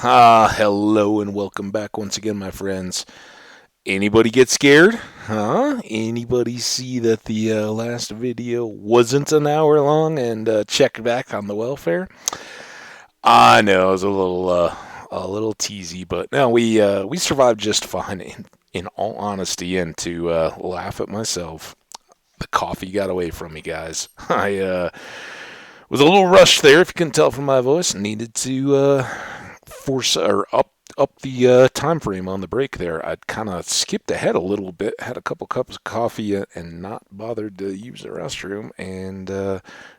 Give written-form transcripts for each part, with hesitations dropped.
Hello and welcome back once again, my friends. Anybody get scared? Huh? Anybody see that the last video wasn't an hour long and check back on the welfare? I know it was a little teasy, but no, we survived just fine. In all honesty, and to laugh at myself, the coffee got away from me, guys. I was a little rushed there, if you couldn't tell from my voice. Needed to force or up the time frame on the break there. I'd kind of skipped ahead a little bit, had a couple cups of coffee, and not bothered to use the restroom. And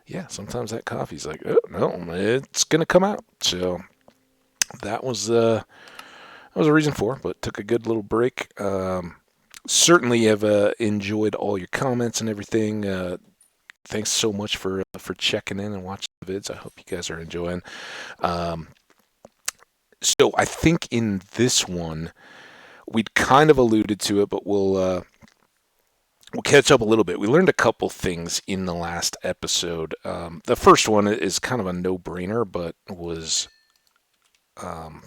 yeah, sometimes that coffee's like, oh no, it's gonna come out. So that was a reason for, but took a good little break. Certainly have enjoyed all your comments and everything. Thanks so much for checking in and watching the vids. I hope you guys are enjoying. Um, so I think in this one we'd kind of alluded to it, but we'll catch up a little bit. We learned a couple things in the last episode. The first one is kind of a no-brainer, but was um,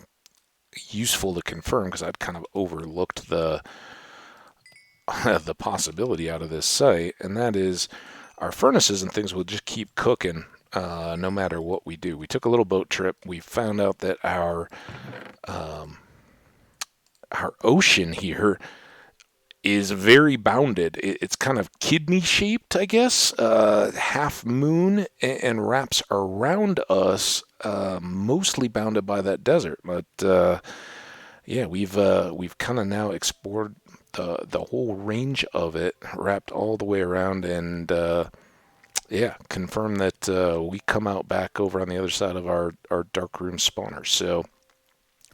useful to confirm because I'd kind of overlooked the the possibility out of this site, and that is our furnaces and things will just keep cooking no matter what we do. We took a little boat trip. We found out that um, our ocean here is very bounded. It's kind of kidney shaped, I guess, half moon, and wraps around us, mostly bounded by that desert. But yeah, we've kind of now explored the whole range of it, wrapped all the way around, and yeah, confirm that we come out back over on the other side of our dark room spawner. So,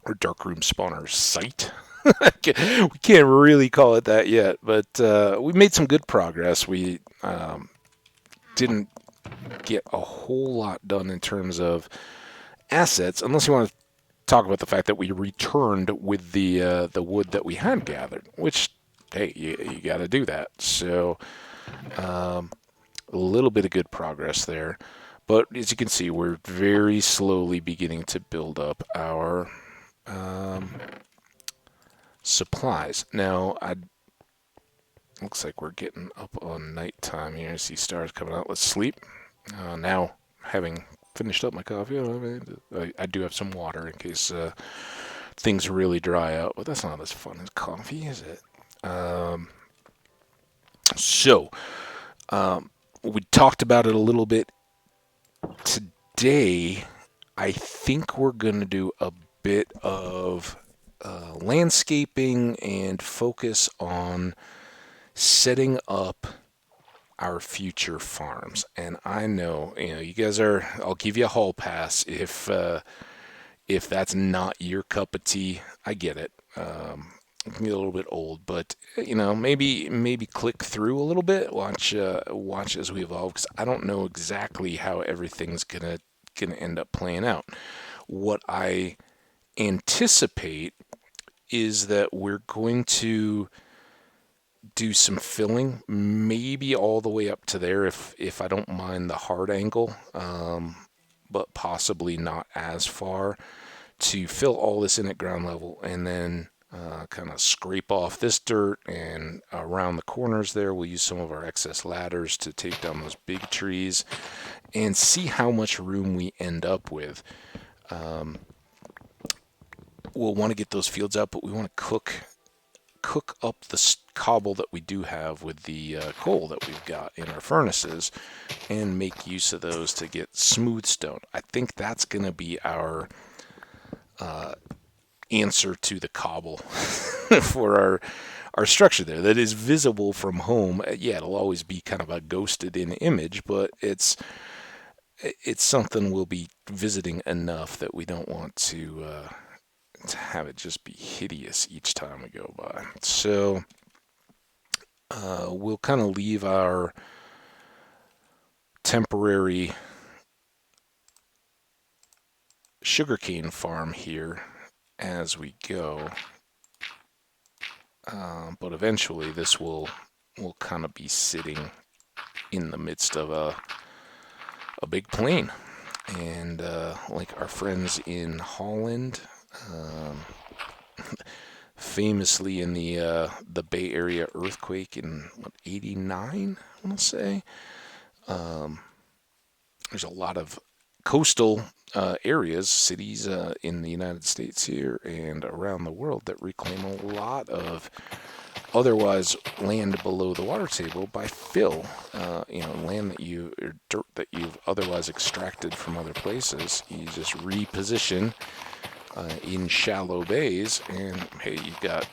our dark room spawner site. We can't really call it that yet, but we made some good progress. We didn't get a whole lot done in terms of assets, unless you want to talk about the fact that we returned with the wood that we had gathered, which, hey, you got to do that. So, a little bit of good progress there. But as you can see, we're very slowly beginning to build up our supplies. Now, looks like we're getting up on nighttime here. I see stars coming out. Let's sleep. Now, having finished up my coffee, I do have some water in case things really dry out. But that's not as fun as coffee, is it? So, we talked about it a little bit today. I think we're going to do a bit of landscaping and focus on setting up our future farms. And I know, you guys are. I'll give you a hall pass if that's not your cup of tea. I get it. It can be a little bit old, but maybe click through a little bit, watch as we evolve, because I don't know exactly how everything's gonna end up playing out. What I anticipate is that we're going to do some filling, maybe all the way up to there if I don't mind the hard angle, but possibly not as far, to fill all this in at ground level, and then kind of scrape off this dirt, and around the corners there we'll use some of our excess ladders to take down those big trees and see how much room we end up with. We'll want to get those fields out, but we want to cook up the cobble that we do have with the coal that we've got in our furnaces, and make use of those to get smooth stone. I think that's going to be our answer to the cobble for our structure there that is visible from home. Yeah, it'll always be kind of a ghosted in image, but it's something we'll be visiting enough that we don't want to have it just be hideous each time we go by. So we'll kind of leave our temporary sugarcane farm here as we go, but eventually this will kind of be sitting in the midst of a big plain. And like our friends in Holland, um, famously in the Bay Area earthquake in what, '89, I want to say. Um, there's a lot of coastal areas, cities in the United States here and around the world that reclaim a lot of otherwise land below the water table by fill. Land that or dirt that you've otherwise extracted from other places. You just reposition in shallow bays, and hey, you've got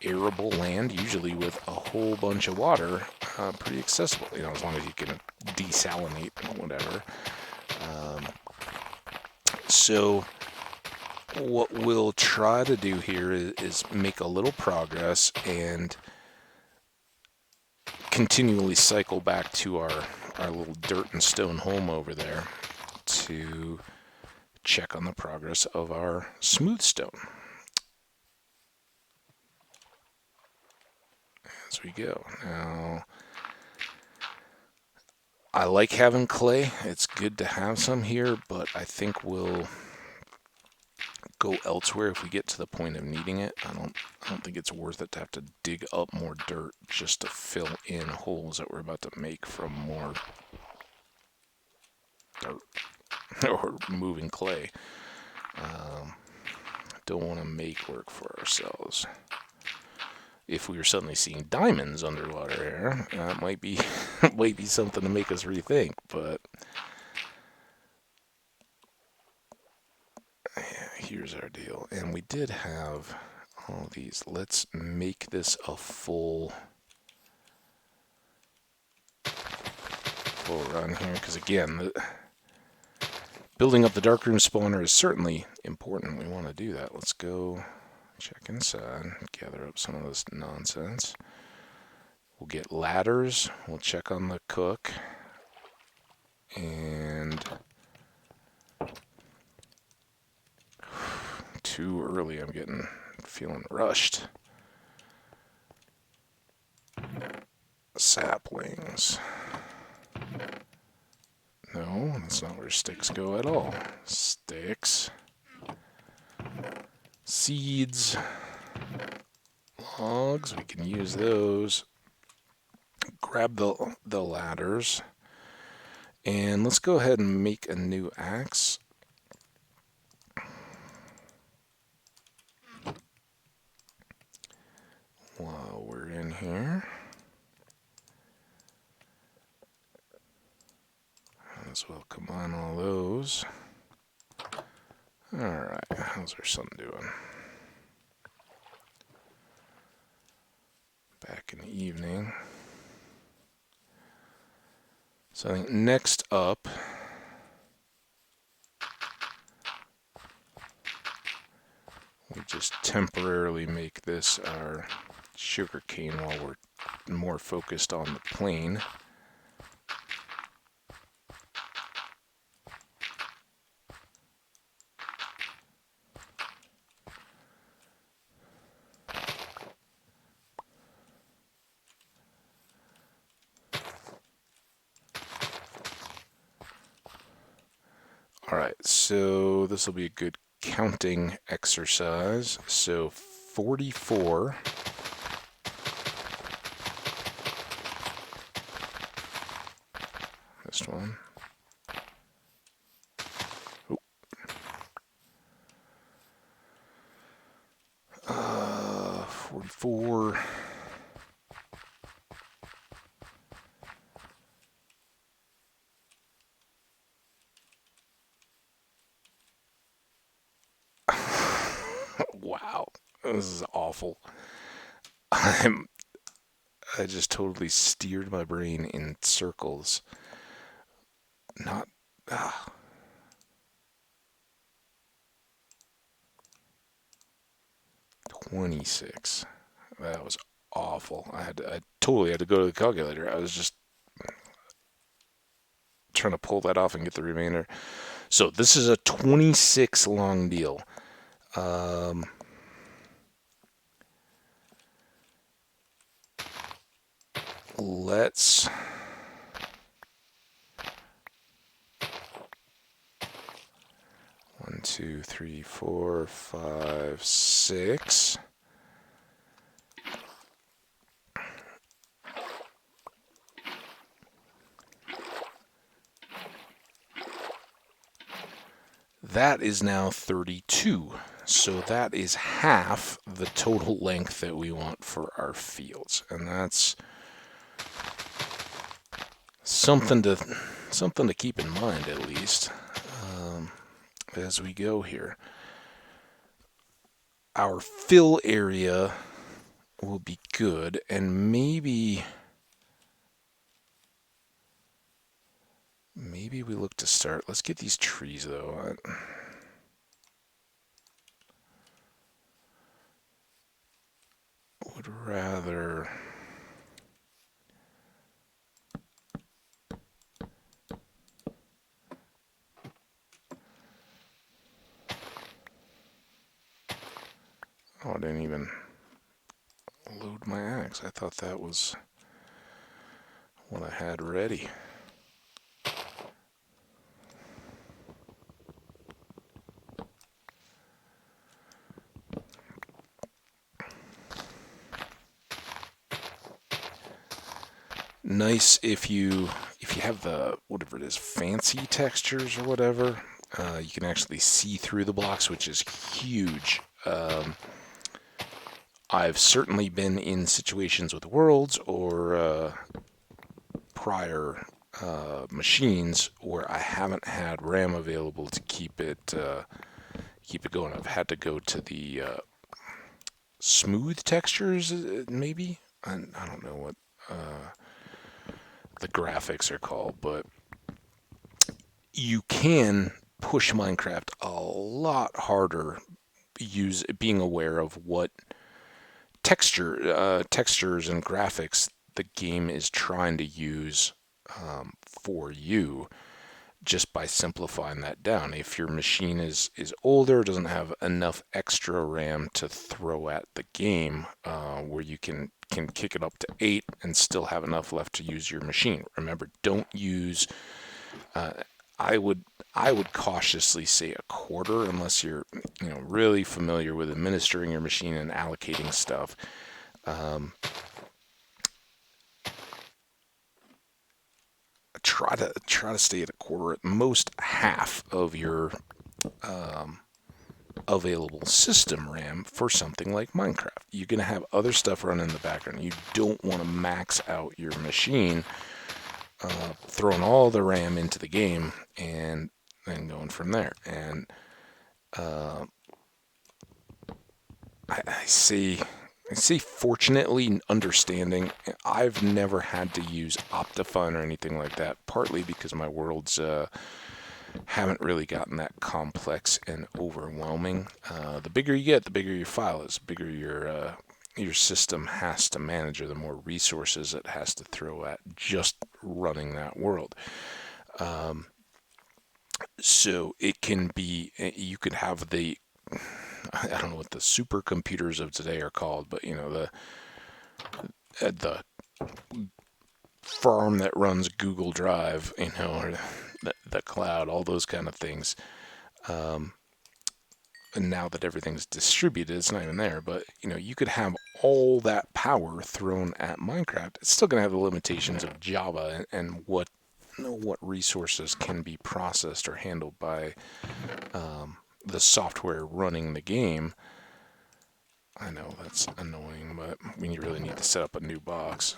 arable land, usually with a whole bunch of water, pretty accessible. As long as you can desalinate and whatever. Um, so what we'll try to do here is make a little progress and continually cycle back to our little dirt and stone home over there to check on the progress of our smooth stone as we go. Now, I like having clay. It's good to have some here, but I think we'll go elsewhere if we get to the point of needing it. I don't think it's worth it to have to dig up more dirt just to fill in holes that we're about to make from more dirt or moving clay. Don't want to make work for ourselves. If we were suddenly seeing diamonds underwater here, that might be might be something to make us rethink. But yeah, here's our deal. And we did have all these. Let's make this a full run here, because again, building up the darkroom spawner is certainly important. We want to do that. Let's go check inside, gather up some of this nonsense. We'll get ladders. We'll check on the cook. And too early, I'm feeling rushed. Saplings. No, that's not where sticks go at all. Sticks. Seeds. Logs, we can use those. Grab the ladders. And let's go ahead and make a new axe. While we're in here. As well combine all those. Alright, how's our sun doing? Back in the evening. So I think next up, we just temporarily make this our sugar cane while we're more focused on the plane. Alright, so this will be a good counting exercise. So 44. This one. Oh. 44. Wow, this is awful. I just totally steered my brain in circles. Not. 26. That was awful. I totally had to go to the calculator. I was just trying to pull that off and get the remainder. So this is a 26 long deal. Let's 1, 2, 3, 4, 5, 6. That is now 32. So that is half the total length that we want for our fields. And that's something to keep in mind, at least, as we go here. Our fill area will be good, and maybe we look to start. Let's get these trees, though. I would rather... Oh, I didn't even load my axe. I thought that was what I had ready. Nice if you have the, whatever it is, fancy textures or whatever, you can actually see through the blocks, which is huge. I've certainly been in situations with worlds or prior machines where I haven't had RAM available to keep it going. I've had to go to the smooth textures, maybe. I don't know what the graphics are called, but you can push Minecraft a lot harder being aware of what textures and graphics the game is trying to use for you, just by simplifying that down. If your machine is older, doesn't have enough extra RAM to throw at the game, where you can kick it up to 8 and still have enough left to use your machine. Remember, don't use... I would cautiously say a quarter, unless you're really familiar with administering your machine and allocating stuff. Try to stay at a quarter, at most half of your available system RAM for something like Minecraft. You're going to have other stuff running in the background. You don't want to max out your machine, throwing all the RAM into the game and then going from there. And I say fortunately, understanding. I've never had to use Optifine or anything like that, partly because my worlds haven't really gotten that complex and overwhelming. The bigger you get, the bigger your file is, the bigger your system has to manage, or the more resources it has to throw at just running that world. So it can be, you could have the, I don't know what the supercomputers of today are called, but the farm that runs Google Drive, or the cloud, all those kind of things. And now that everything's distributed, it's not even there, but you could have all that power thrown at Minecraft. It's still going to have the limitations of Java and what resources can be processed or handled by the software running the game. I know that's annoying, but when you really need to set up a new box.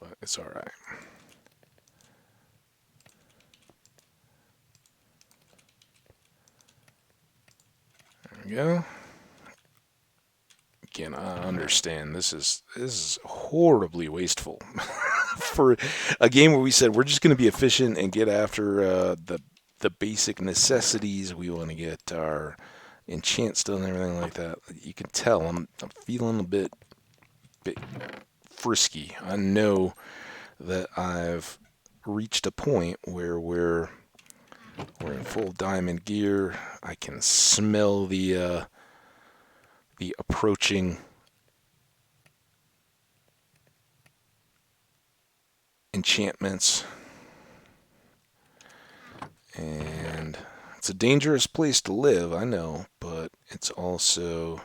But it's alright. There we go. Again, I understand this is horribly wasteful for a game where we said we're just going to be efficient and get after the basic necessities. We want to get our enchant still and everything like that. You can tell I'm feeling a bit frisky. I know that I've reached a point where we're in full diamond gear. I can smell the approaching enchantments. And it's a dangerous place to live, I know, but it's also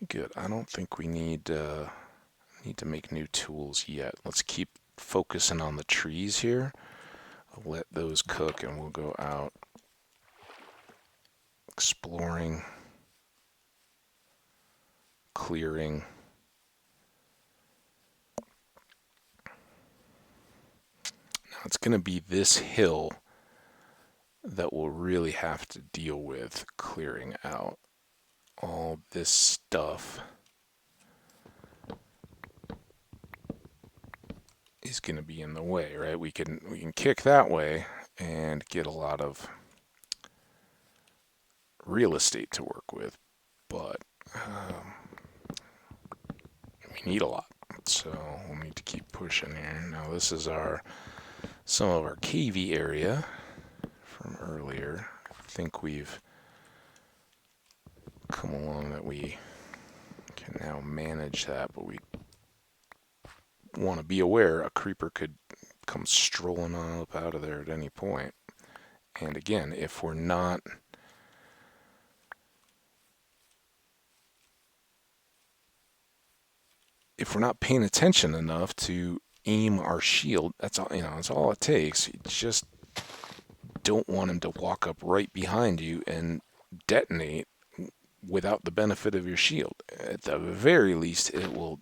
good. I don't think we need to make new tools yet. Let's keep focusing on the trees here. I'll let those cook and we'll go out exploring, clearing. Now it's going to be this hill that we'll really have to deal with clearing out. All this stuff is going to be in the way, right? We can kick that way and get a lot of real estate to work with, but we need a lot, so we'll need to keep pushing here. Now this is some of our cavey area from earlier. I think we've come along that we can now manage that, but we want to be aware a creeper could come strolling on up out of there at any point. And again, if we're not paying attention enough to aim our shield, that's all it takes. You just don't want him to walk up right behind you and detonate without the benefit of your shield. At the very least, it will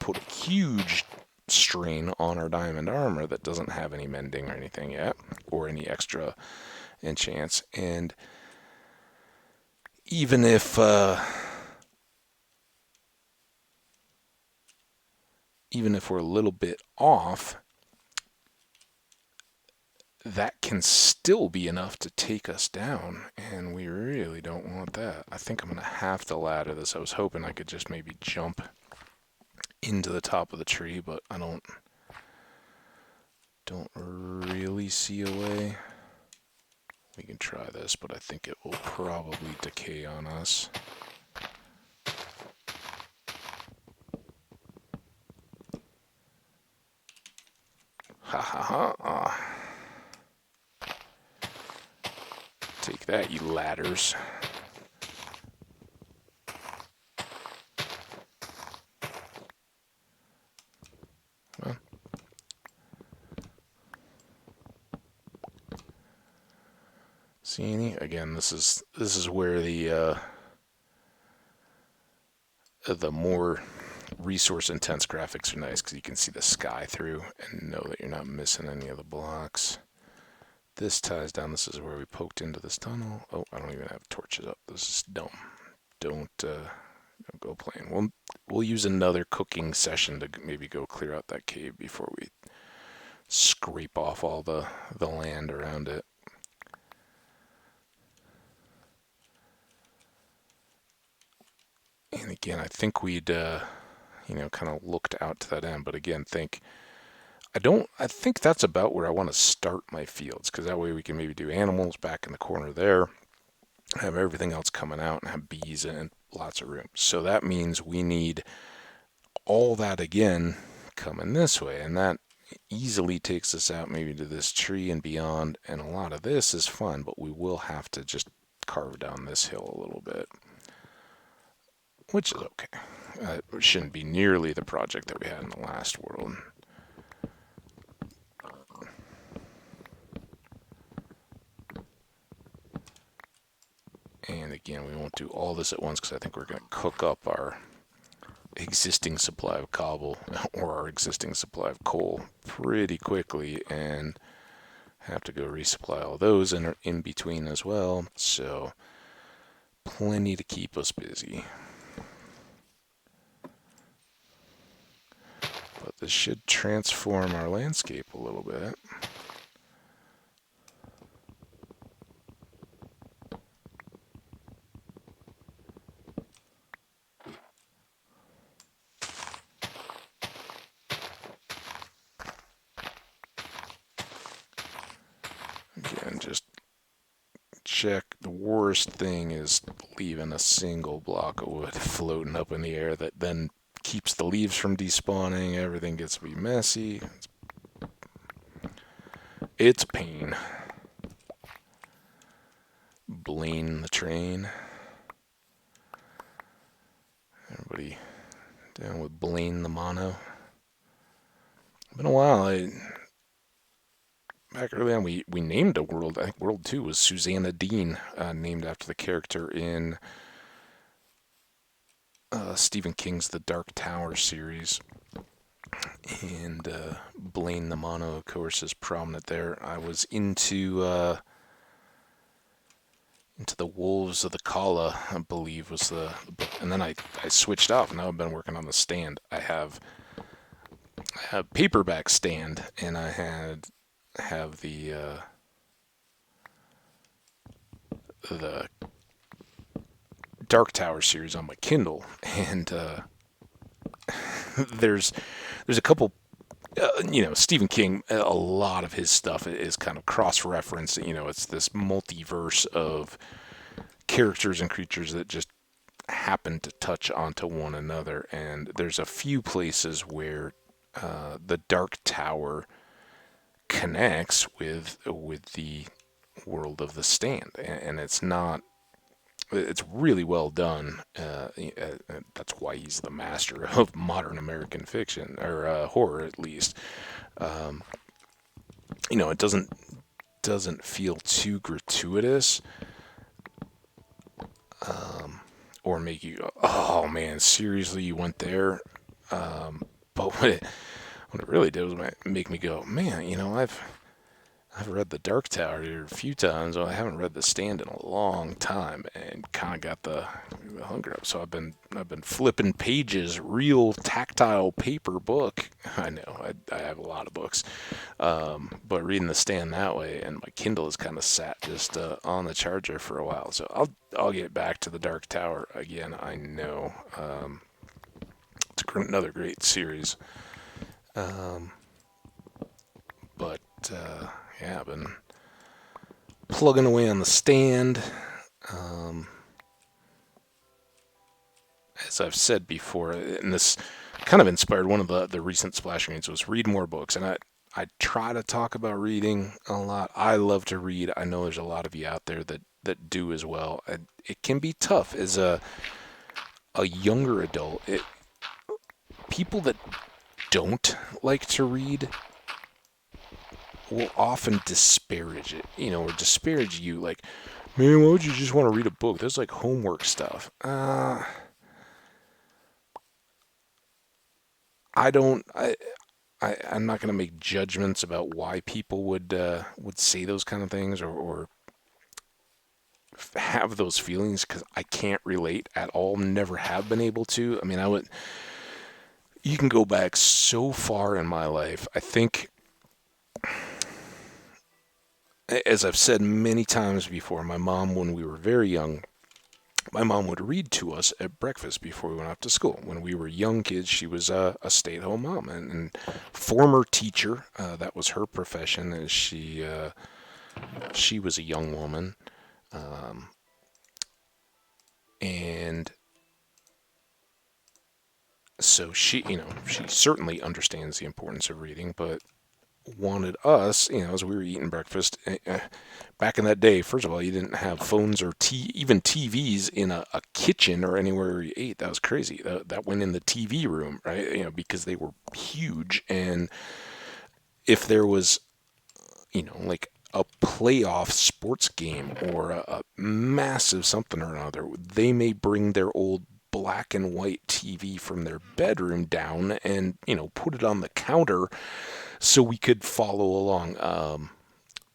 put a huge strain on our diamond armor that doesn't have any mending or anything yet, or any extra enchants. And even if we're a little bit off, that can still be enough to take us down, and we really don't want that. I think I'm going to have to ladder this. I was hoping I could just maybe jump into the top of the tree, but I don't really see a way. We can try this, but I think it will probably decay on us. Ha ha ha. Take that, you ladders. Well, see any? Again, this is where the more resource intense graphics are nice, because you can see the sky through and know that you're not missing any of the blocks. This ties down. This is where we poked into this tunnel. Oh, I don't even have torches up. This is dumb. Don't go playing. We'll use another cooking session to maybe go clear out that cave before we scrape off all the land around it. And again, I think we'd kind of looked out to that end, but again, I think that's about where I want to start my fields, because that way we can maybe do animals back in the corner there, have everything else coming out, and have bees and lots of room. So that means we need all that again coming this way, and that easily takes us out maybe to this tree and beyond, and a lot of this is fun, but we will have to just carve down this hill a little bit, which is okay. It shouldn't be nearly the project that we had in the last world. And again, we won't do all this at once, because I think we're going to cook up our existing supply of cobble or our existing supply of coal pretty quickly, and have to go resupply all those in between as well. So plenty to keep us busy. But this should transform our landscape a little bit. Again, just check. The worst thing is leaving a single block of wood floating up in the air that then keeps the leaves from despawning. Everything gets to be messy. It's pain. Blaine the train. Everybody down with Blaine the mono. Been a while. Back early on, we named a world. I think World 2 was Susanna Dean, named after the character in Stephen King's The Dark Tower series. And Blaine the Mono, of course, is prominent there. I was into the Wolves of the Kala, I believe, was the book. And then I switched off. Now I've been working on the stand. I have paperback stand, and I have the Dark Tower series on my Kindle, and there's a couple. Stephen King, a lot of his stuff is kind of cross-reference. It's this multiverse of characters and creatures that just happen to touch onto one another. And there's a few places where the Dark Tower connects with the world of the Stand, and it's really well done. That's why he's the master of modern American fiction, or horror at least. It doesn't feel too gratuitous, or make you go, oh man, seriously, you went there. But what it really did was make me go, man, I've read The Dark Tower here a few times. I haven't read The Stand in a long time, and kind of got the hunger up. So I've been flipping pages, real tactile paper book. I know I have a lot of books, but reading The Stand that way, and my Kindle has kind of sat just on the charger for a while. So I'll get back to The Dark Tower again. I know it's another great series, but. Yeah, I've been plugging away on the stand. As I've said before, and this kind of inspired one of the recent splash screens, was read more books. And I try to talk about reading a lot. I love to read. I know there's a lot of you out there that do as well. It can be tough as a younger adult. People that don't like to read will often disparage it, or disparage you, like, man, why would you just want to read a book? There's like homework stuff. I'm not going to make judgments about why people would say those kind of things or have those feelings, because I can't relate at all. Never have been able to. I mean, you can go back so far in my life. I think, as I've said many times before, my mom, when we were very young, my mom would read to us at breakfast before we went off to school. When we were young kids, she was a stay-at-home mom and former teacher. That was her profession. As she was a young woman, and so she certainly understands the importance of reading, but wanted us, as we were eating breakfast, back in that day, first of all, you didn't have phones or even TVs in a kitchen or anywhere you ate. That was crazy. That went in the TV room, right? Because they were huge. And if there was, like a playoff sports game or a massive something or another, they may bring their old black and white TV from their bedroom down and, put it on the counter so we could follow along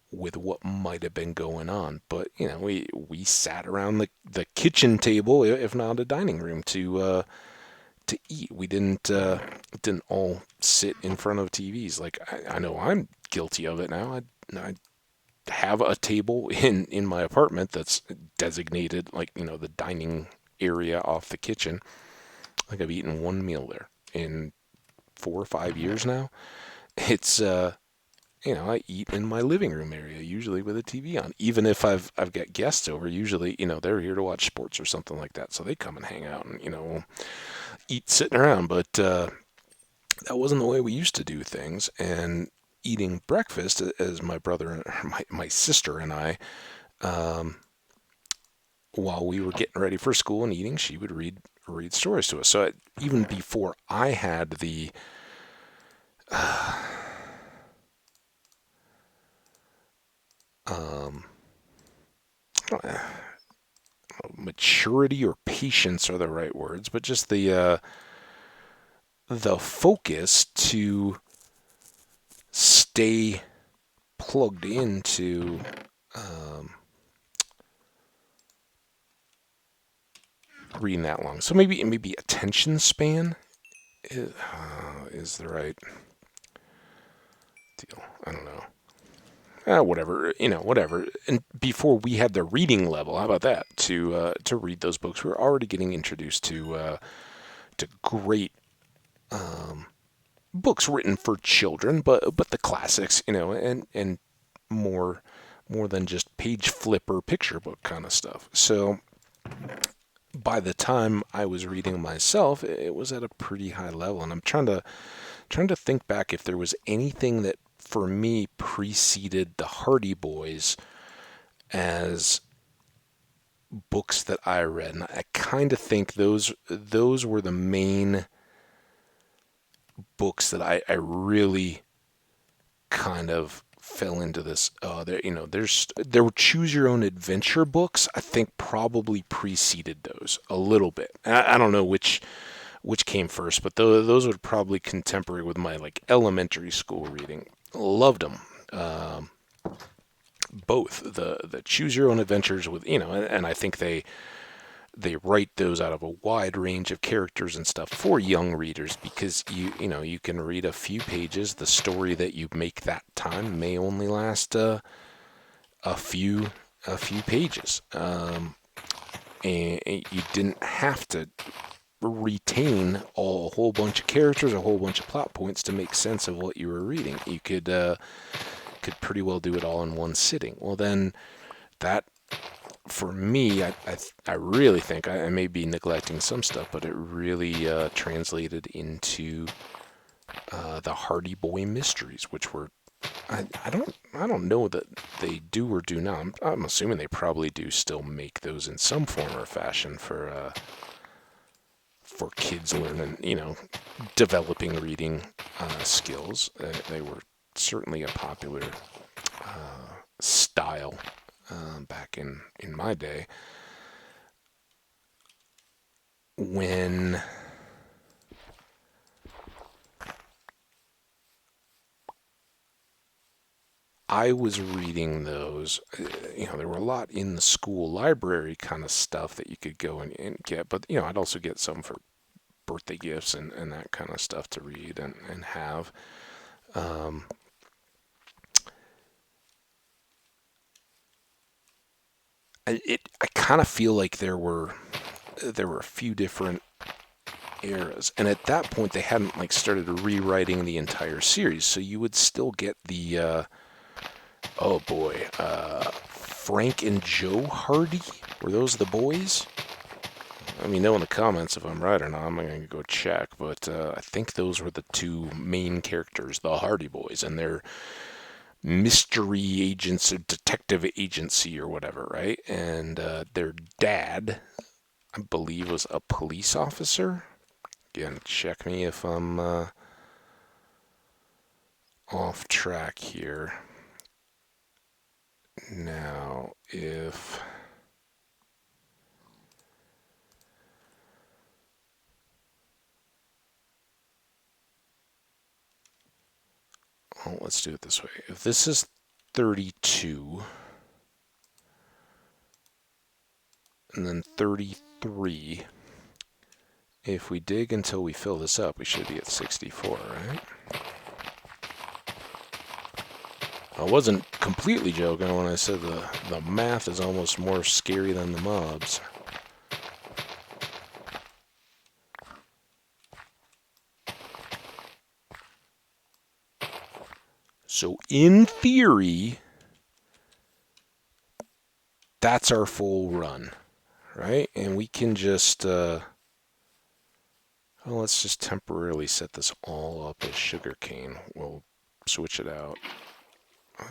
with what might have been going on. But, we sat around the kitchen table, if not a dining room, to eat. We didn't all sit in front of TVs. Like, I know I'm guilty of it now. I have a table in my apartment that's designated, like, the dining area off the kitchen. Like, I've eaten one meal there in 4 or 5 years now. It's I eat in my living room area, usually with a TV on. Even if I've got guests over, usually, they're here to watch sports or something like that, so they come and hang out and, eat sitting around, but that wasn't the way we used to do things. And eating breakfast, as my brother, my sister and I, um, while we were getting ready for school and eating, she would read stories to us. So even before I had the um, maturity or patience are the right words, but just the focus to stay plugged into reading that long. So maybe attention span is the right deal. I don't know. Whatever, whatever. And before we had the reading level, how about that? To read those books, we were already getting introduced to great books written for children, but the classics, and more more than just page flipper picture book kind of stuff. So by the time I was reading myself, it was at a pretty high level, and I'm trying to think back if there was anything that for me preceded the Hardy Boys as books that I read, and I kind of think those were the main books that I really kind of fell into this. There were choose your own adventure books. I think probably preceded those a little bit. I don't know which came first, but those were probably contemporary with my like elementary school reading. Loved them. Both the choose your own adventures with and I think they write those out of a wide range of characters and stuff for young readers because you can read a few pages. The story that you make that time may only last a few pages, and you didn't have to retain a whole bunch of characters, a whole bunch of plot points to make sense of what you were reading. You could pretty well do it all in one sitting. Well, then that for me, I really think I may be neglecting some stuff, but it really translated into the Hardy Boy mysteries, which were I don't know that they do or do not. I'm assuming they probably do still make those in some form or fashion for kids learning, developing reading skills. They were certainly a popular style back in my day. When I was reading those, there were a lot in the school library kind of stuff that you could go and get, but, I'd also get some for birthday gifts and that kind of stuff to read and have. Um, I kind of feel like there were a few different eras, and at that point they hadn't like started rewriting the entire series, so you would still get the oh boy, Frank and Joe Hardy. Were those the boys? Let me know in the comments if I'm right or not. I'm going to go check, but I think those were the two main characters, the Hardy Boys, and their mystery agents or detective agency or whatever, right? And their dad, I believe, was a police officer. Again, check me if I'm off track here. Now, if well, let's do it this way. If this is 32 and then 33, if we dig until we fill this up, we should be at 64, right? I wasn't completely joking when I said the math is almost more scary than the mobs. So in theory, that's our full run, right? And we can just, oh Well, let's just temporarily set this all up as sugarcane. We'll switch it out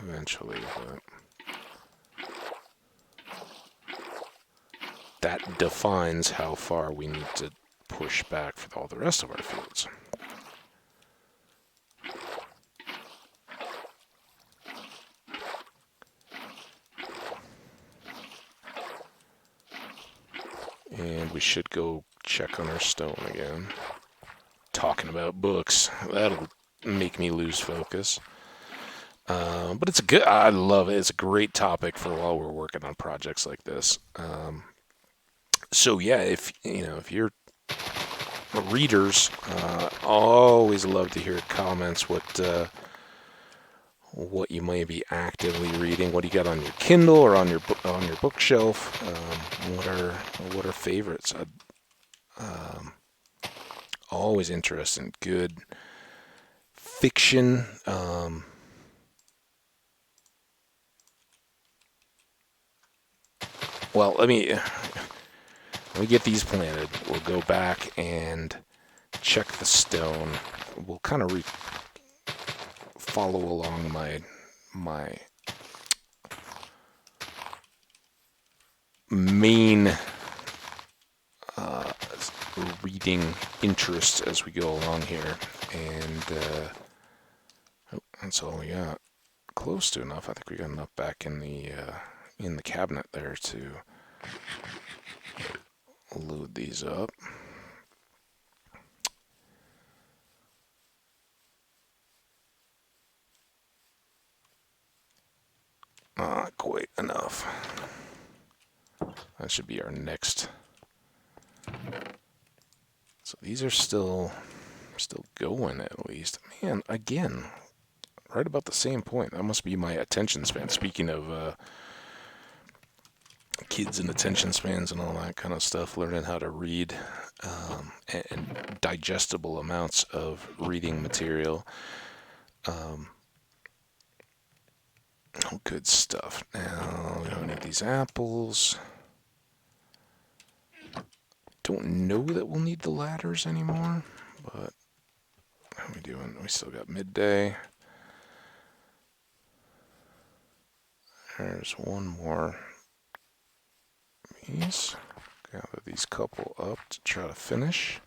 eventually, but that defines how far we need to push back for all the rest of our fields. And we should go check on our stone again. Talking about books, that'll make me lose focus. But it's a good, I love it. It's a great topic for while we're working on projects like this. So yeah, if you're readers, always love to hear comments what you may be actively reading, what you got on your Kindle or on your bookshelf. What are favorites? Always interested in good fiction. Well, let me get these planted. We'll go back and check the stone. We'll kind of follow along my main reading interests as we go along here, and that's all we got. Close to enough. I think we got enough back in the cabinet there to load these up. Not quite enough. That should be our next. So these are still going at least. Man, again, right about the same point. That must be my attention span. Speaking of kids and attention spans and all that kind of stuff, learning how to read and digestible amounts of reading material. Good stuff. Now we don't need these apples. Don't know that we'll need the ladders anymore, but how are we doing? We still got midday. There's one more piece. Gather these couple up to try to finish.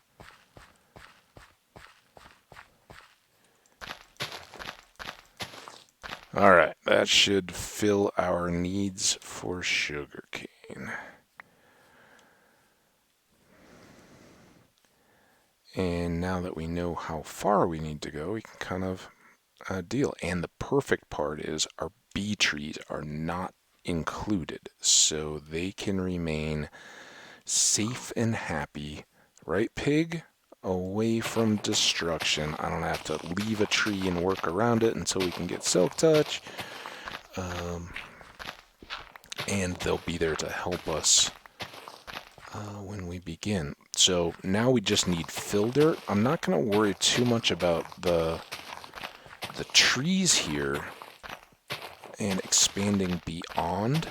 Alright, that should fill our needs for sugarcane. And now that we know how far we need to go, we can kind of deal. And the perfect part is our bee trees are not included, so they can remain safe and happy. Right, pig? Away from destruction. I don't have to leave a tree and work around it until we can get silk touch. And they'll be there to help us when we begin. So now we just need fill dirt. I'm not going to worry too much about the trees here and expanding beyond.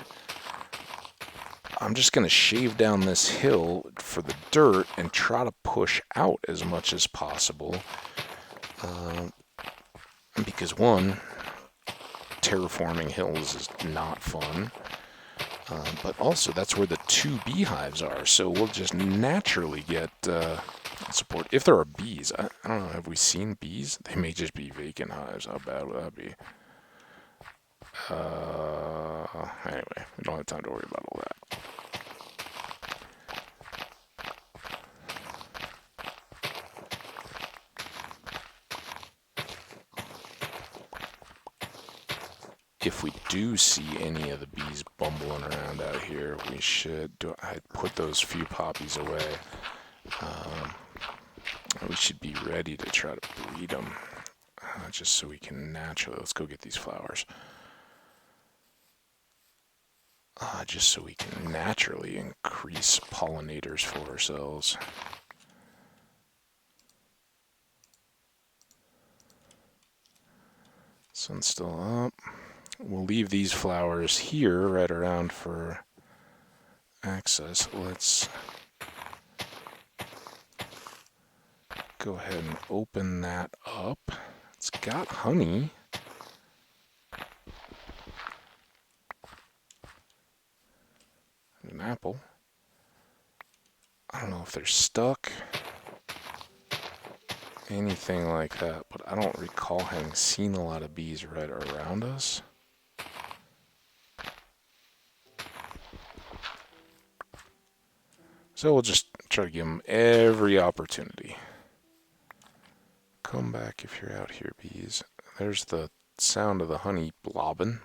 I'm just going to shave down this hill for the dirt and try to push out as much as possible. Because one, terraforming hills is not fun. But also that's where the 2 beehives are. So we'll just naturally get support. If there are bees, I don't know, have we seen bees? They may just be vacant hives. How bad would that be? Anyway, we don't have time to worry about all that. If we do see any of the bees bumbling around out here, we should I'd put those few poppies away. We should be ready to try to breed them, just so we can naturally. Let's go get these flowers. Just so we can naturally increase pollinators for ourselves. Sun's still up. We'll leave these flowers here right around for access. Let's go ahead and open that up. It's got honey. An apple. I don't know if they're stuck. Anything like that, but I don't recall having seen a lot of bees right around us. So we'll just try to give them every opportunity. Come back if you're out here, bees. There's the sound of the honey blobbing.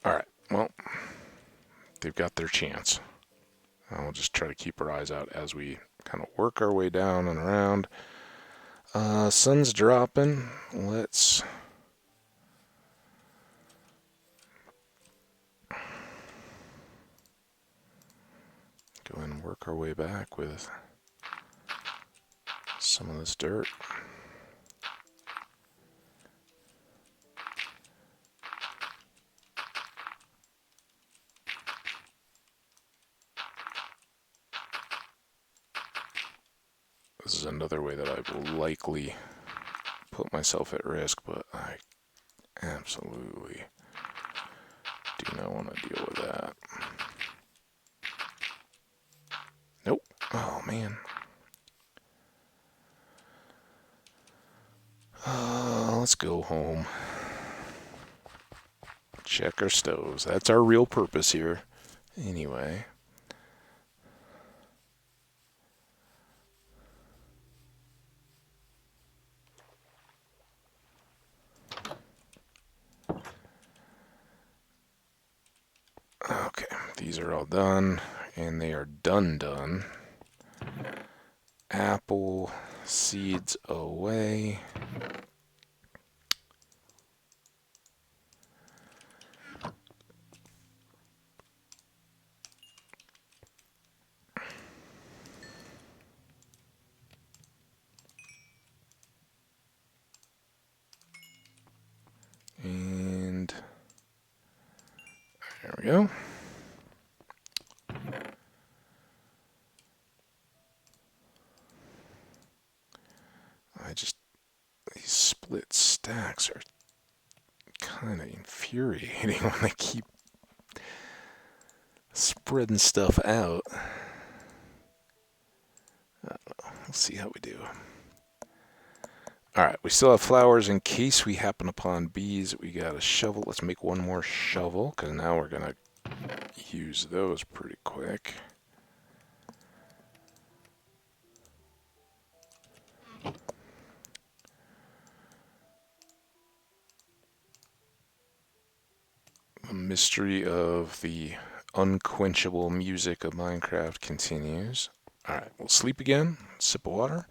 Alright, well, they've got their chance. We'll just try to keep our eyes out as we kind of work our way down and around. Sun's dropping. Let's go and work our way back with some of this dirt. This is another way that I will likely put myself at risk, but I absolutely do not want to deal with that. Nope. Oh, man. Let's go home. Check our stoves. That's our real purpose here. Anyway. Okay, these are all done, and they are done. Apple seeds away. And there we go. These split stacks are kind of infuriating when they keep spreading stuff out. I don't know. We'll see how we do. Alright, we still have flowers in case we happen upon bees. We got a shovel. Let's make one more shovel, because now we're going to use those pretty quick. The mystery of the unquenchable music of Minecraft continues. Alright, we'll sleep again. Sip of water.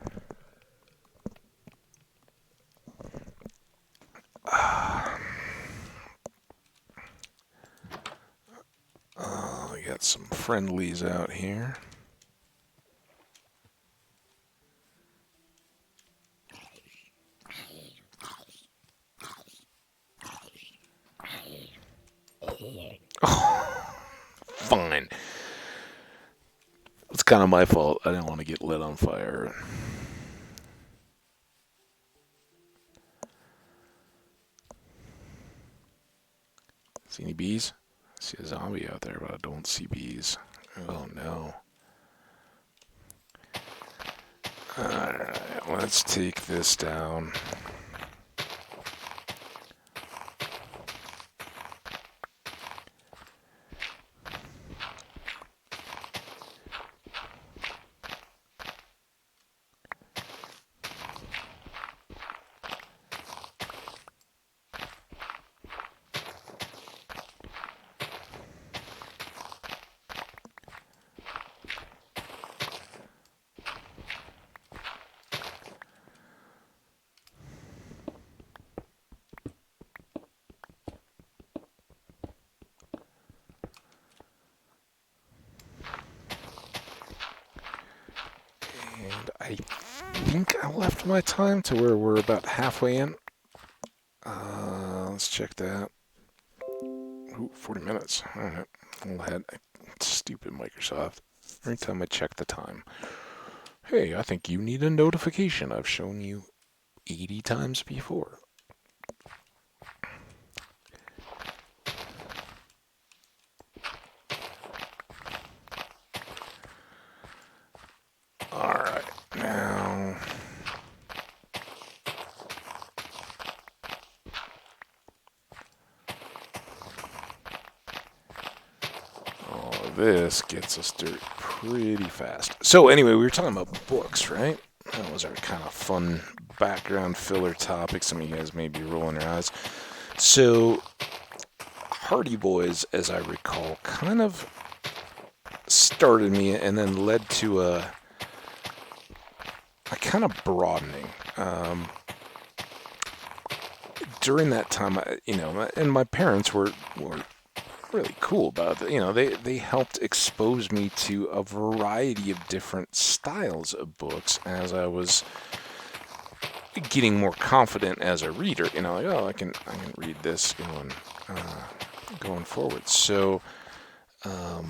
We got some friendlies out here. Oh, fine. It's kind of my fault. I didn't want to get lit on fire. See any bees? I see a zombie out there, but I don't see bees. Oh no. Alright, let's take this down. And I think I left my time to where we're about halfway in. Let's check that. Ooh, 40 minutes. Alright, we'll head. Stupid Microsoft. Every time I check the time. Hey, I think you need a notification. I've shown you 80 times before. Alright, now... this gets us dirt pretty fast. So anyway, we were talking about books, right? That was our kind of fun background filler topic. Some of you guys may be rolling your eyes. So Hardy Boys, as I recall, kind of started me and then led to a kind of broadening. During that time, and my parents were really cool about it. They helped expose me to a variety of different styles of books as I was getting more confident as a reader. Like, oh, I can read this going forward. So I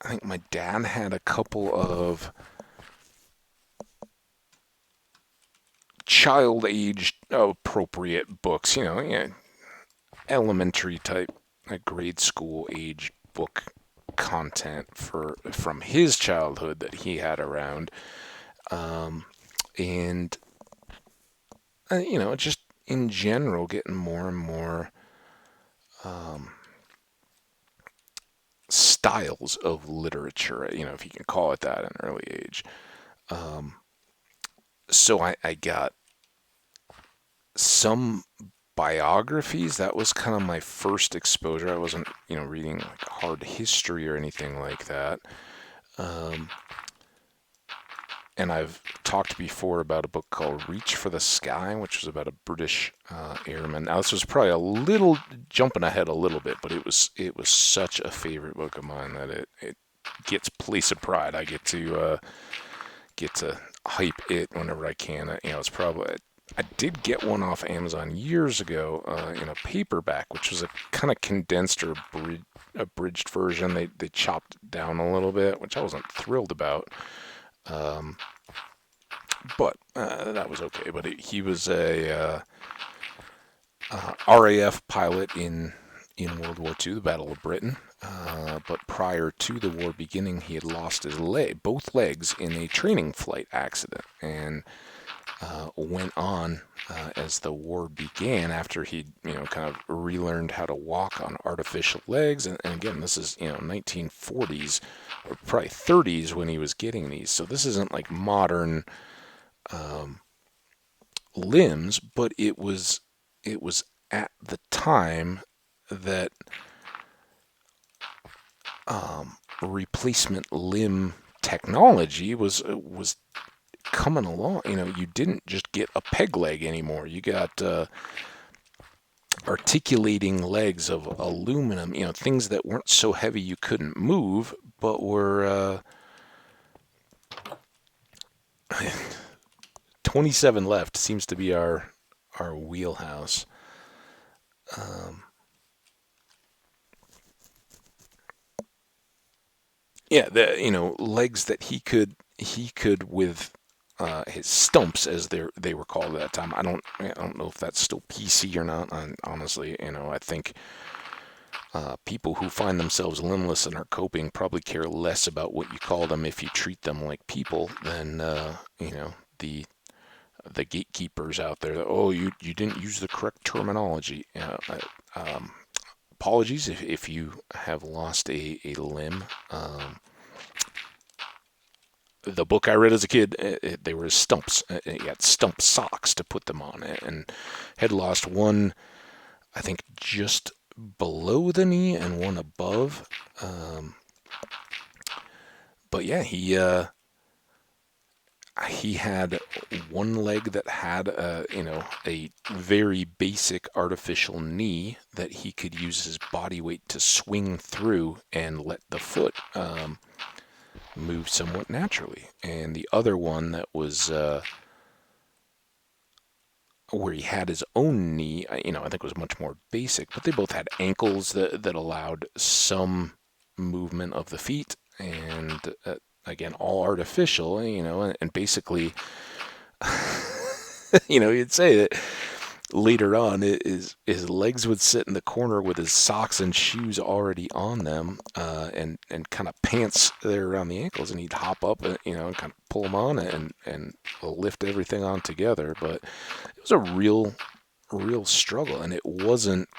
think my dad had a couple of child age appropriate books, elementary type, like grade school age book content from his childhood that he had around, and just in general getting more and more styles of literature, if you can call it that, at an early age. So I got some biographies. That was kind of my first exposure. I wasn't, reading like hard history or anything like that. And I've talked before about a book called Reach for the Sky, which was about a British airman. Now, this was probably a little jumping ahead a little bit, but it was such a favorite book of mine that it gets place of pride. I get to hype it whenever I can. It's probably, I did get one off Amazon years ago in a paperback, which was a kind of condensed or abridged version. They chopped it down a little bit, which I wasn't thrilled about. But that was okay. But he was a RAF pilot in World War II, the Battle of Britain. But prior to the war beginning, he had lost his both legs in a training flight accident, and went on as the war began. After he, kind of relearned how to walk on artificial legs, and again, this is 1940s or probably 30s when he was getting these. So this isn't like modern limbs, but it was at the time that replacement limb technology was coming along. You didn't just get a peg leg anymore. You got articulating legs of aluminum, things that weren't so heavy you couldn't move, but were 27 left seems to be our wheelhouse. Yeah, the legs that he could with his stumps, as they were called at that time. I don't know if that's still PC or not. Honestly, I think people who find themselves limbless and are coping probably care less about what you call them if you treat them like people than the gatekeepers out there. Oh, you didn't use the correct terminology. Apologies if you have lost a limb. The book I read as a kid, they were stumps. You had stump socks to put them on, and had lost one, I think, just below the knee and one above. But yeah, he had one leg that had a very basic artificial knee that he could use his body weight to swing through and let the foot move somewhat naturally. And the other one that was where he had his own knee, I think was much more basic, but they both had ankles that allowed some movement of the feet, and again, all artificial, and basically, you'd say that later on, his legs would sit in the corner with his socks and shoes already on them, and kind of pants there around the ankles, and he'd hop up and and kind of pull them on and lift everything on together. But it was a real struggle, and it wasn't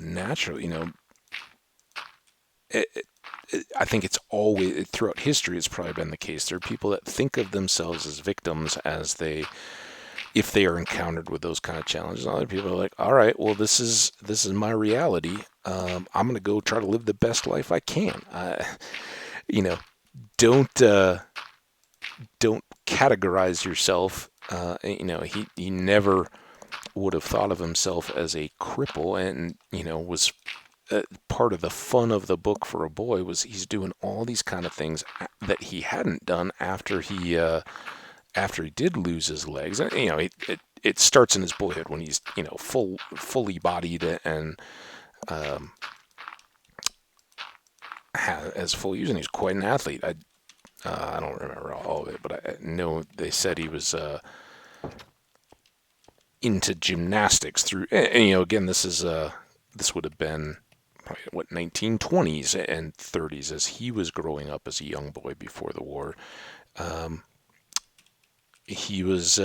natural. It, I think it's always throughout history. It's probably been the case. There are people that think of themselves as victims as if they are encountered with those kind of challenges. Other people are like, all right, well, this is my reality. I'm gonna go try to live the best life I can. You know, don't don't categorize yourself. He never would have thought of himself as a cripple, and was part of the fun of the book for a boy was he's doing all these kind of things that he hadn't done after he did lose his legs. It starts in his boyhood when he's fully bodied and um, has full use, and he's quite an athlete. I don't remember all of it, but I know they said he was into gymnastics through. And again, this would have been probably, what, 1920s and 30s as he was growing up as a young boy before the war. Um, he was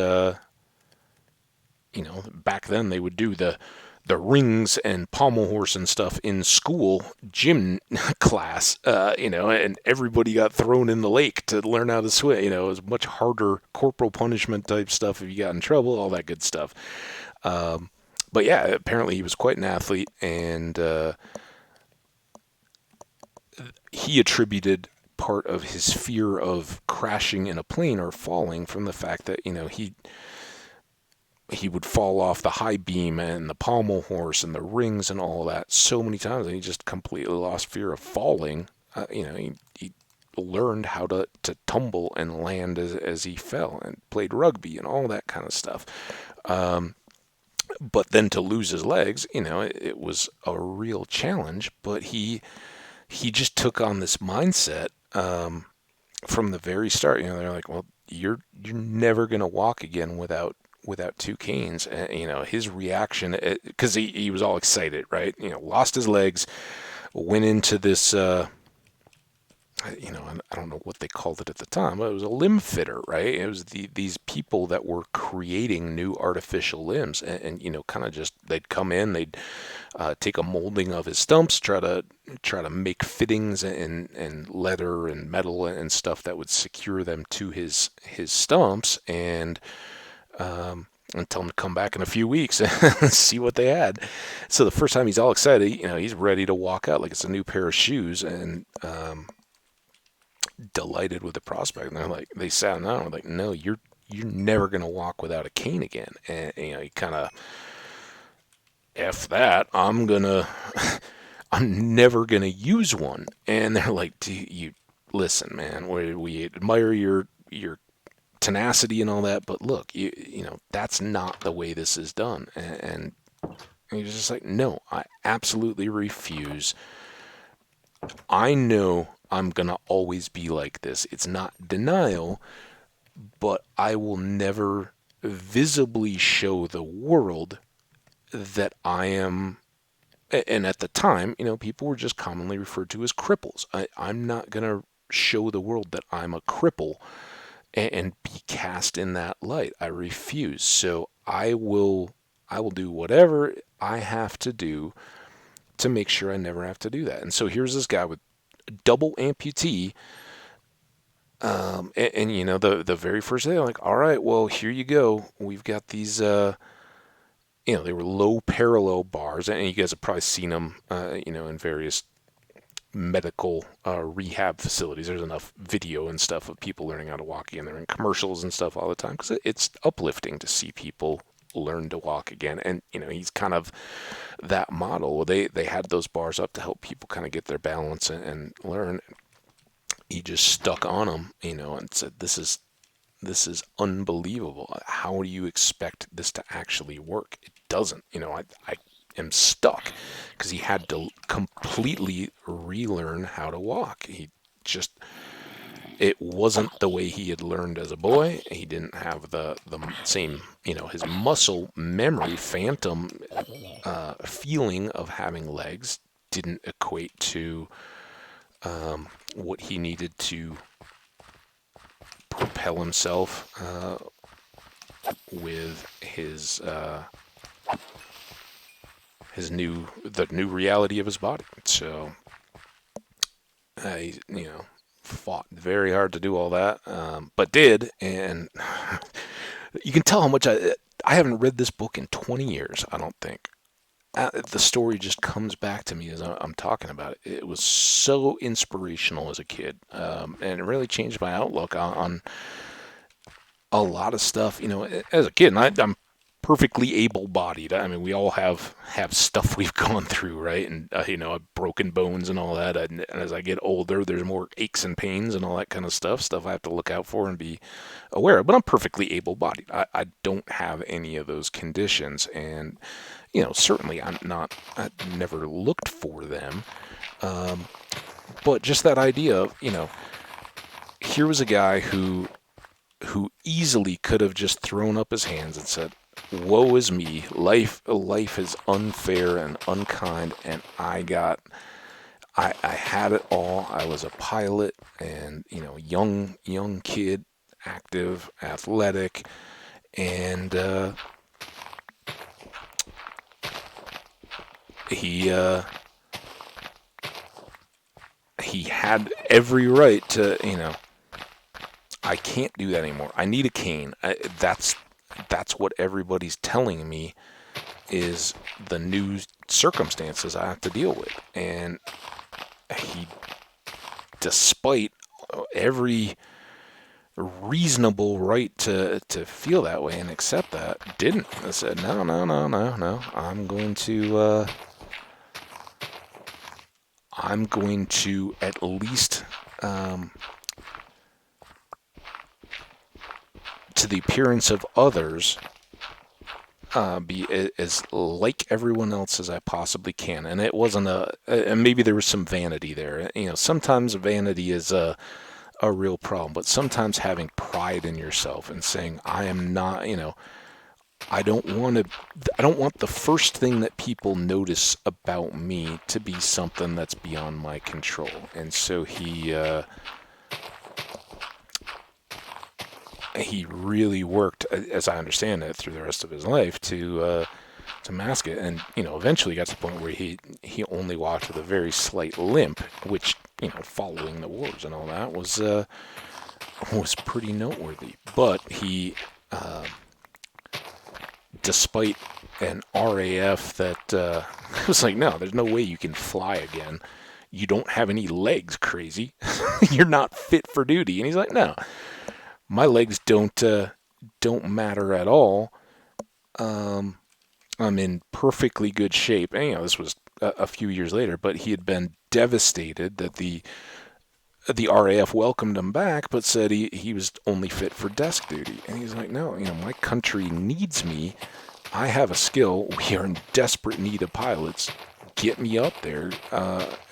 back then they would do the rings and pommel horse and stuff in school gym class, and everybody got thrown in the lake to learn how to swim. It was much harder corporal punishment type stuff if you got in trouble, all that good stuff. But yeah, apparently he was quite an athlete, and he attributed part of his fear of crashing in a plane or falling from the fact that he would fall off the high beam and the pommel horse and the rings and all that so many times, and he just completely lost fear of falling. He learned how to tumble and land as he fell, and played rugby and all that kind of stuff. But then to lose his legs, it was a real challenge. But he just took on this mindset from the very start. They're like, well, you're never gonna walk again without two canes. And, his reaction, because he was all excited, right? Lost his legs, went into this, I don't know what they called it at the time, but it was a limb fitter, right? It was these people that were creating new artificial limbs, and kind of just, they'd come in, they'd take a molding of his stumps, try to make fittings and leather and metal and stuff that would secure them to his stumps, and tell him to come back in a few weeks and see what they had. So the first time he's all excited, he's ready to walk out like it's a new pair of shoes, and delighted with the prospect. And they sat down and like, no, you're never gonna walk without a cane again. And he kind of, F that, I'm never gonna use one. And they're like, you listen, man, we admire your tenacity and all that, but look, that's not the way this is done. And he was just like, no, I absolutely refuse. I know I'm gonna always be like this. It's not denial, but I will never visibly show the world that I am. And at the time, people were just commonly referred to as cripples. I'm not gonna show the world that I'm a cripple and be cast in that light. I refuse. So I will do whatever I have to do to make sure I never have to do that. And so here's this guy with double amputee, the very first day, I'm like, all right, well, here you go. We've got these, they were low parallel bars, and you guys have probably seen them, in various medical rehab facilities. There's enough video and stuff of people learning how to walk again. They're in commercials and stuff all the time because it's uplifting to see people learn to walk again. And he's kind of that model. They had those bars up to help people kind of get their balance and learn. He just stuck on them, and said, this is unbelievable. How do you expect this to actually work? It doesn't. am stuck because he had to completely relearn how to walk. It wasn't the way he had learned as a boy. He didn't have the same, his muscle memory, phantom feeling of having legs didn't equate to what he needed to propel himself with the new reality of his body. So I, fought very hard to do all that, but did, and you can tell how much I haven't read this book in 20 years, I don't think. The story just comes back to me as I'm talking about it. It was so inspirational as a kid, and it really changed my outlook on a lot of stuff. As a kid, and I'm perfectly able-bodied. I mean, we all have stuff we've gone through, right? And I've broken bones and all that. And as I get older, there's more aches and pains and all that kind of stuff I have to look out for and be aware of. But I'm perfectly able-bodied. I don't have any of those conditions, and certainly I've never looked for them. But just that idea of here was a guy who easily could have just thrown up his hands and said, woe is me, life is unfair and unkind, and I had it all. I was a pilot, and young kid, active, athletic, and he had every right to, I can't do that anymore. I need a cane. That's what everybody's telling me is the new circumstances I have to deal with. And he, despite every reasonable right to feel that way and accept that, didn't. I said, no. I'm going to at least to the appearance of others, be as like everyone else as I possibly can. And it wasn't and maybe there was some vanity there. Sometimes vanity is a real problem, but sometimes having pride in yourself and saying, I am not, I don't want the first thing that people notice about me to be something that's beyond my control. And so he really worked, as I understand it, through the rest of his life to mask it, and eventually got to the point where he only walked with a very slight limp, which following the wars and all that was pretty noteworthy. But he, despite an RAF that was like, no, there's no way you can fly again. You don't have any legs, crazy. You're not fit for duty. And he's like, no. My legs don't matter at all. I'm in perfectly good shape. And, this was a few years later, but he had been devastated that the RAF welcomed him back, but said he was only fit for desk duty. And he's like, no, my country needs me. I have a skill. We are in desperate need of pilots. Get me up there.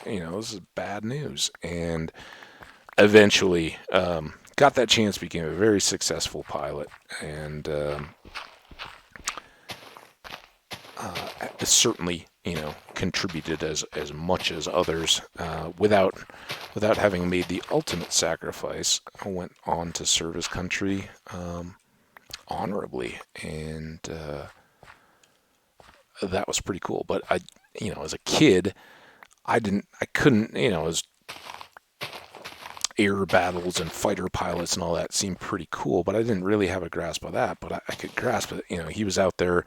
This is bad news. And eventually, got that chance, became a very successful pilot, and certainly, contributed as much as others without having made the ultimate sacrifice. Went on to serve his country honorably, and that was pretty cool. But I, as a kid, I couldn't, as air battles and fighter pilots and all that seemed pretty cool, but I didn't really have a grasp of that. But I could grasp it. He was out there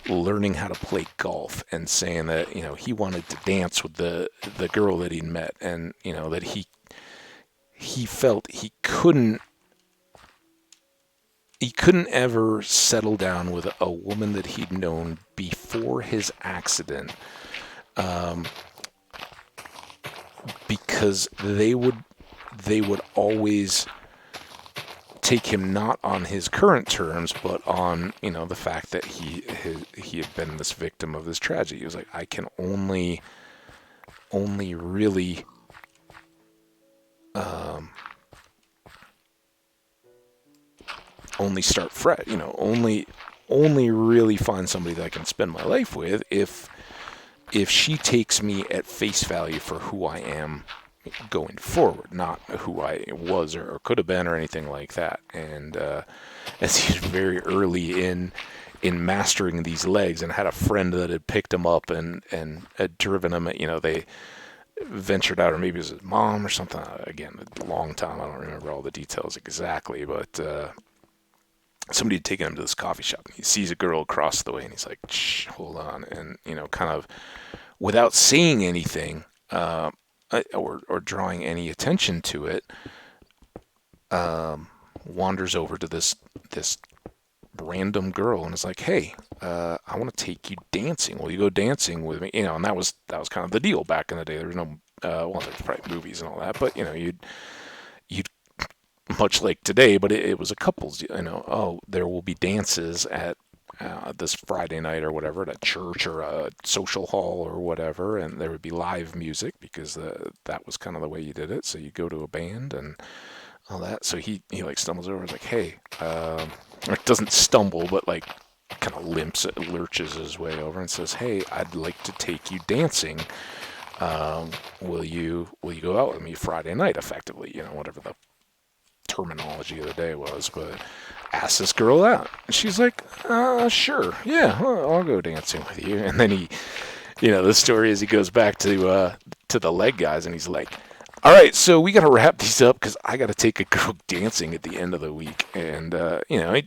learning how to play golf and saying that, he wanted to dance with the girl that he'd met, and, that he felt he couldn't ever settle down with a woman that he'd known before his accident, because they would always take him not on his current terms, but on, the fact that he had been this victim of this tragedy. He was like, I can only really only start fresh, only really find somebody that I can spend my life with if she takes me at face value for who I am going forward, not who I was or could have been or anything like that. And as he's very early in mastering these legs, and had a friend that had picked him up and had driven him, they ventured out, or maybe it was his mom or something. Again, a long time, I don't remember all the details exactly, but somebody had taken him to this coffee shop, and he sees a girl across the way, and he's like, shh, hold on, and kind of without saying anything, or drawing any attention to it, wanders over to this random girl and is like, hey, I want to take you dancing. Will you go dancing with me? And that was kind of the deal back in the day. There was no, well, there's probably movies and all that, but you'd much like today, but it was a couple's, oh, there will be dances at this Friday night or whatever, at a church or a social hall or whatever, and there would be live music because that was kind of the way you did it. So you go to a band and all that. So he like stumbles over and is like, hey, or doesn't stumble, but like kind of lurches his way over and says, hey, I'd like to take you dancing. Will you go out with me Friday night, effectively, whatever the terminology of the day was, but asked this girl out. And she's like, sure, yeah, I'll go dancing with you. And then he, the story is he goes back to the leg guys, and he's like, all right, so we got to wrap these up because I got to take a girl dancing at the end of the week. And, he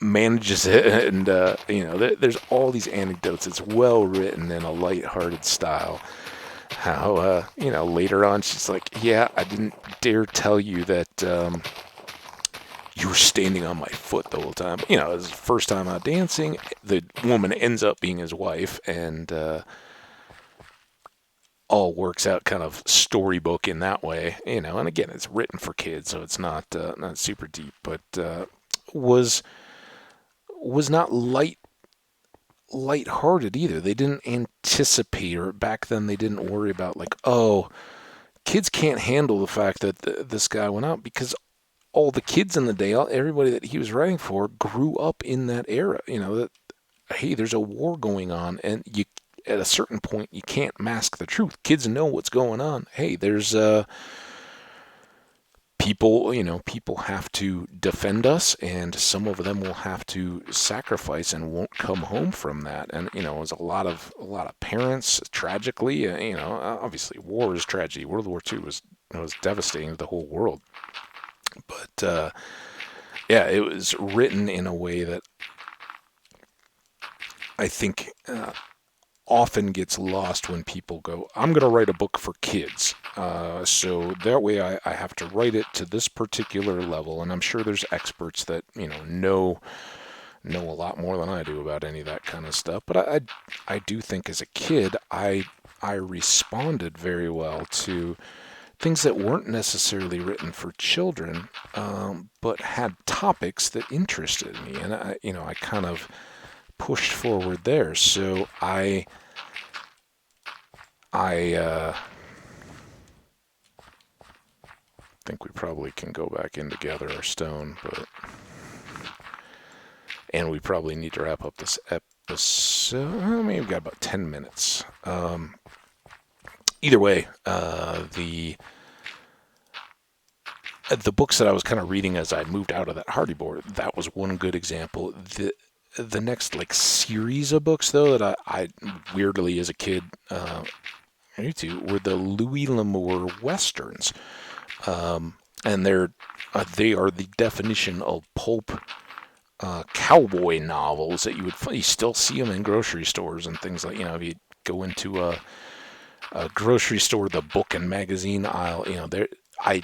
manages it, and, there's all these anecdotes. It's well written in a lighthearted style. How, later on she's like, yeah, I didn't dare tell you that you were standing on my foot the whole time. It was his first time out dancing. The woman ends up being his wife, and all works out kind of storybook in that way. And again, it's written for kids, so it's not super deep, but was not lighthearted either. They didn't anticipate, or back then they didn't worry about like, oh, kids can't handle the fact that this guy went out, because all the kids in the day, everybody that he was writing for, grew up in that era. That, hey, there's a war going on, and you, at a certain point, you can't mask the truth. Kids know what's going on. Hey, there's people have to defend us, and some of them will have to sacrifice and won't come home from that. And it was a lot of parents, tragically. Obviously, war is tragedy. World War II was devastating to the whole world. But yeah, it was written in a way that I think often gets lost when people go, I'm going to write a book for kids. So that way I have to write it to this particular level. And I'm sure there's experts that, know a lot more than I do about any of that kind of stuff. But I do think as a kid, I responded very well to things that weren't necessarily written for children, but had topics that interested me. And I kind of pushed forward there. So I think we probably can go back in to gather our stone, and we probably need to wrap up this episode. I mean, we've got about 10 minutes. Either way, the books that I was kind of reading as I moved out of that Hardy board, that was one good example. The next series of books, though, that I weirdly as a kid into were the Louis L'Amour westerns, and they are the definition of pulp cowboy novels that you still see them in grocery stores and things like, if you go into a grocery store, the book and magazine aisle, I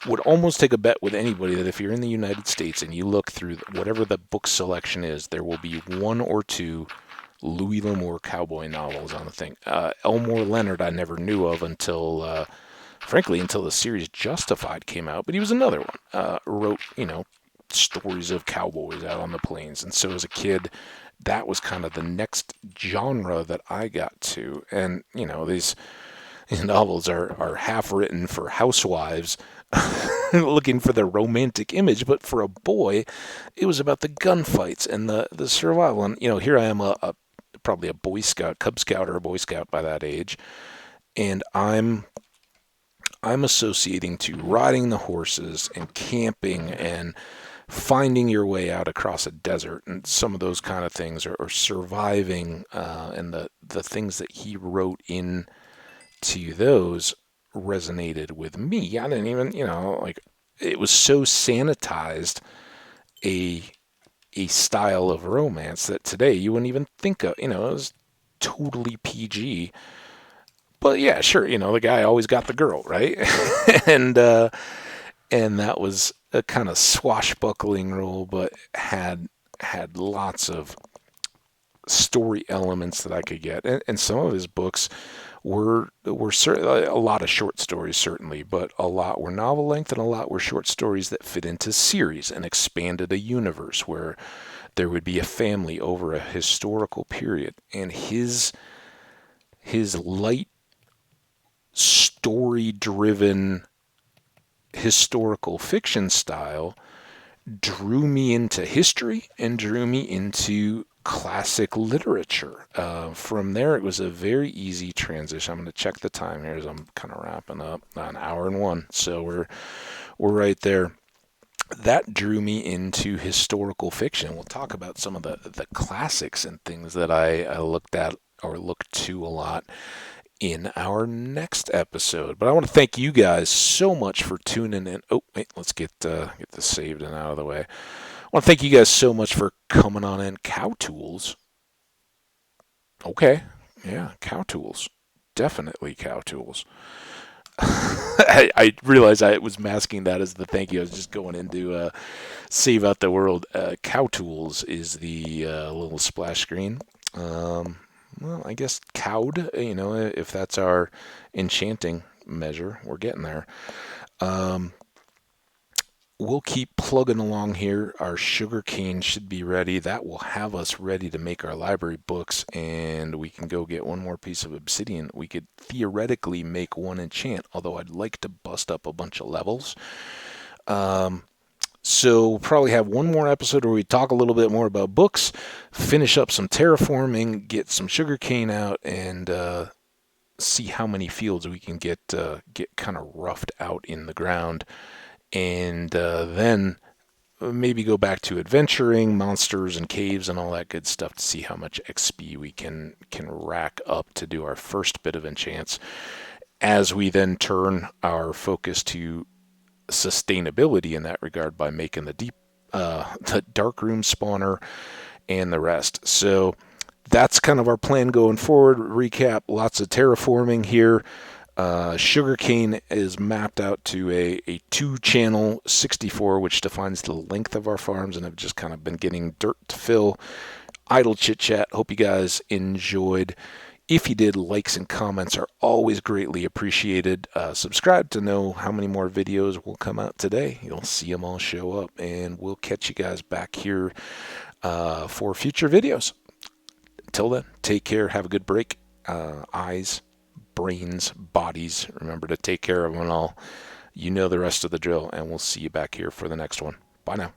would almost take a bet with anybody that if you're in the United States and you look through whatever the book selection is, there will be one or two Louis L'Amour cowboy novels on the thing. Elmore Leonard I never knew of until frankly, until the series Justified came out. But he was another one. Wrote, stories of cowboys out on the plains. And so as a kid, that was kind of the next genre that I got to. And, these novels are half written for housewives looking for the romantic image, but for a boy, it was about the gunfights and the survival. And here I am, probably a Boy Scout, Cub Scout, or a Boy Scout by that age, and I'm associating to riding the horses and camping and finding your way out across a desert and some of those kind of things, or surviving, and the things that he wrote in to those resonated with me. I didn't even, it was so sanitized a style of romance that today you wouldn't even think of. It was totally PG. But yeah, sure, the guy always got the girl, right? and that was a kind of swashbuckling role, but had lots of story elements that I could get. And some of his books were certainly a lot of short stories, certainly, but a lot were novel length and a lot were short stories that fit into series and expanded a universe where there would be a family over a historical period. And his light, story-driven historical fiction style drew me into history and drew me into classic literature. From there, it was a very easy transition. I'm going to check the time here as I'm kind of wrapping up. An hour and one, so we're right there. That drew me into historical fiction. We'll talk about some of the classics and things that I looked at or looked to a lot in our next episode. But I want to thank you guys so much for tuning in. Oh, wait, let's get this saved and out of the way. I want to thank you guys so much for coming on in. Cow tools. Okay, yeah, cow tools. Definitely cow tools. I realized I was masking that as the thank you. I was just going into Save Out the World. Cow tools is the little splash screen. Well, I guess cowed, if that's our enchanting measure, we're getting there. We'll keep plugging along here. Our sugar cane should be ready. That will have us ready to make our library books, and we can go get one more piece of obsidian. We could theoretically make one enchant, although I'd like to bust up a bunch of levels. So we'll probably have one more episode where we talk a little bit more about books, finish up some terraforming, get some sugarcane out, and see how many fields we can get kind of roughed out in the ground, and then maybe go back to adventuring, monsters and caves and all that good stuff to see how much XP we can rack up to do our first bit of enchants, as we then turn our focus to sustainability in that regard by making the dark room spawner and the rest. So that's kind of our plan going forward. Recap: lots of terraforming here. Sugarcane is mapped out to a 2-channel 64, which defines the length of our farms, and I've just kind of been getting dirt to fill. Idle chit chat. Hope you guys enjoyed. If you did, likes and comments are always greatly appreciated. Subscribe to know how many more videos will come out today. You'll see them all show up, and we'll catch you guys back here for future videos. Until then, take care. Have a good break. Eyes, brains, bodies. Remember to take care of them all. You know the rest of the drill, and we'll see you back here for the next one. Bye now.